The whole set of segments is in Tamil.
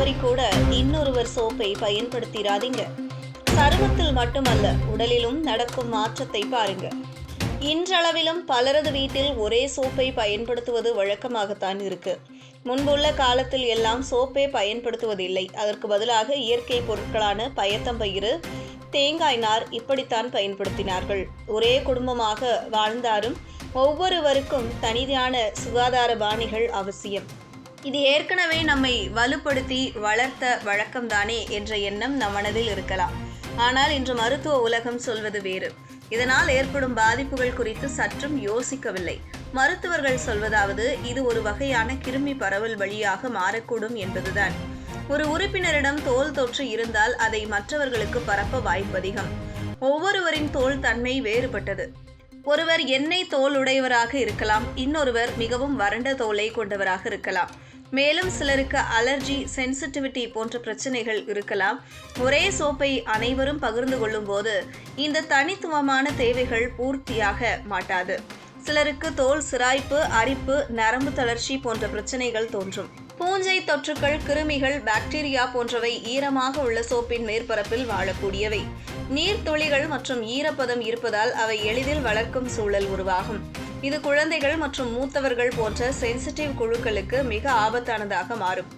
தவறி கூட இன்னொருவர் சோப்பை பயன்படுத்திடாதீங்க. சருமத்தில் மட்டுமல்ல, உடலிலும் நடக்கும் மாற்றத்தை பாருங்க. இன்றளவிலும் பலரது வீட்டில் ஒரே சோப்பை பயன்படுத்துவது வழக்கமாகத்தான் இருக்கு. முன்புள்ள காலத்தில் எல்லாம் சோப்பே பயன்படுத்துவதில்லை. அதற்கு பதிலாக இயற்கை பொருட்களான பயத்தம்பயிறு, தேங்காய் நார் இப்படித்தான் பயன்படுத்தினார்கள். ஒரே குடும்பமாக வாழ்ந்தாலும் ஒவ்வொருவருக்கும் தனியான சுகாதார பாணிகள் அவசியம். இது ஏற்கனவே நம்மை வலுப்படுத்தி வளர்த்த வழக்கம்தானே என்ற எண்ணம் நம் மனதில் இருக்கலாம். ஆனால் இன்று மருத்துவ உலகம் சொல்வது வேறு. இதனால் ஏற்படும் பாதிப்புகள் குறித்து சற்றும் யோசிக்கவில்லை. மருத்துவர்கள் சொல்வதாவது, இது ஒரு வகையான கிருமி பரவல் வழியாக மாறக்கூடும் என்பதுதான். ஒரு உறுப்பினரிடம் தோல் தொற்று இருந்தால் அதை மற்றவர்களுக்கு பரப்ப வாய்ப்பதிகம். ஒவ்வொருவரின் தோல் தன்மை வேறுபட்டது. ஒருவர் எண்ணெய் தோல் உடையவராக இருக்கலாம், இன்னொருவர் மிகவும் வறண்ட தோலை கொண்டவராக இருக்கலாம். மேலும் சிலருக்கு அலர்ஜி, சென்சிட்டிவிட்டி போன்ற பிரச்சனைகள் இருக்கலாம். ஒரே சோப்பை அனைவரும் பகிர்ந்து கொள்ளும் போது இந்த தனித்துவமான தேவைகள் பூர்த்தியாக மாட்டாது. சிலருக்கு தோல் சிராய்ப்பு, அரிப்பு, நரம்பு தளர்ச்சி போன்ற பிரச்சனைகள் தோன்றும். பூஞ்சை தொற்றுக்கள், கிருமிகள், பாக்டீரியா போன்றவை ஈரமாக உள்ள சோப்பின் மேற்பரப்பில் வாழக்கூடியவை. நீர்த்துளிகள் மற்றும் ஈரப்பதம் இருப்பதால் அவை எளிதில் வளர்க்கும் சூழல் உருவாகும். இது குழந்தைகள் மற்றும் மூத்தவர்கள் போன்ற சென்சிட்டிவ் குழுக்களுக்கு மிக ஆபத்தானதாக மாறும்.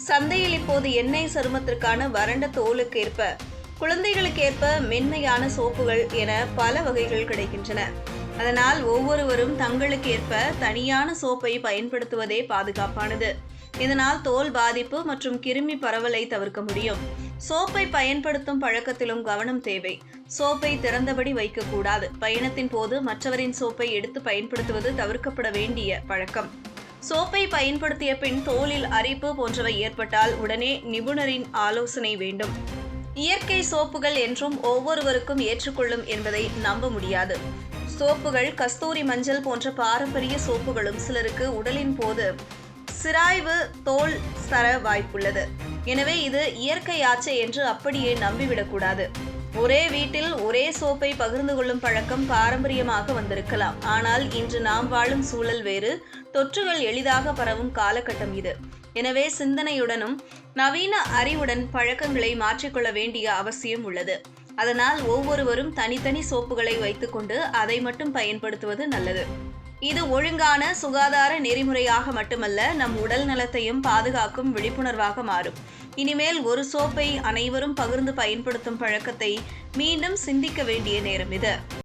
சந்தையில் இப்போது எண்ணெய் சருமத்திற்கான வறண்ட தோலுக்கு ஏற்ப, குழந்தைகளுக்கு ஏற்ப மென்மையான சோப்புகள் என பல வகைகள் கிடைக்கின்றன. அதனால் ஒவ்வொருவரும் தங்களுக்கு ஏற்ப தனியான சோப்பை பயன்படுத்துவதே பாதுகாப்பானது. இதனால் தோல் பாதிப்பு மற்றும் கிருமி பரவலை தவிர்க்க முடியும். சோப்பை பயன்படுத்தும் பழக்கத்திலும் கவனம் தேவை. சோப்பை திறந்தபடி வைக்கக்கூடாது. பயணத்தின் போது மற்றவரின் சோப்பை எடுத்து பயன்படுத்துவது தவிர்க்கப்பட வேண்டிய பழக்கம். சோப்பை பயன்படுத்திய பின் தோலில் அரிப்பு போன்றவை ஏற்பட்டால் உடனே நிபுணரின் ஆலோசனை வேண்டும். இயற்கை சோப்புகள் என்றும் ஒவ்வொருவருக்கும் ஏற்றுக்கொள்ளும் என்பதை நம்ப முடியாது. சோப்புகள், கஸ்தூரி மஞ்சள் போன்ற பாரம்பரிய சோப்புகளும் சிலருக்கு உடலின் போது சிராய்வு, தோல் சர வாய்ப்புள்ளது. எனவே இது இயற்கையாச்சே என்று அப்படியே நம்பிவிடக்கூடாது. ஒரே வீட்டில் ஒரே சோப்பை பகிர்ந்து கொள்ளும் பழக்கம் பாரம்பரியமாக வந்திருக்கலாம். ஆனால் இன்று நாம் வாழும் சூழல் வேறு. தொற்றுகள் எளிதாக பரவும் காலகட்டம் இது. எனவே சிந்தனையுடனும் நவீன அறிவுடன் பழக்கங்களை மாற்றிக்கொள்ள வேண்டிய அவசியம் உள்ளது. அதனால் ஒவ்வொருவரும் தனித்தனி சோப்புகளை வைத்துக்கொண்டு அதை மட்டும் பயன்படுத்துவது நல்லது. இது ஒழுங்கான சுகாதார நெறிமுறையாக மட்டுமல்ல, நம் உடல் நலத்தையும் பாதுகாக்கும் விழிப்புணர்வாக மாறும். இனிமேல் ஒரு சோப்பை அனைவரும் பகிர்ந்து பயன்படுத்தும் பழக்கத்தை மீண்டும் சிந்திக்க வேண்டிய நேரம் இது.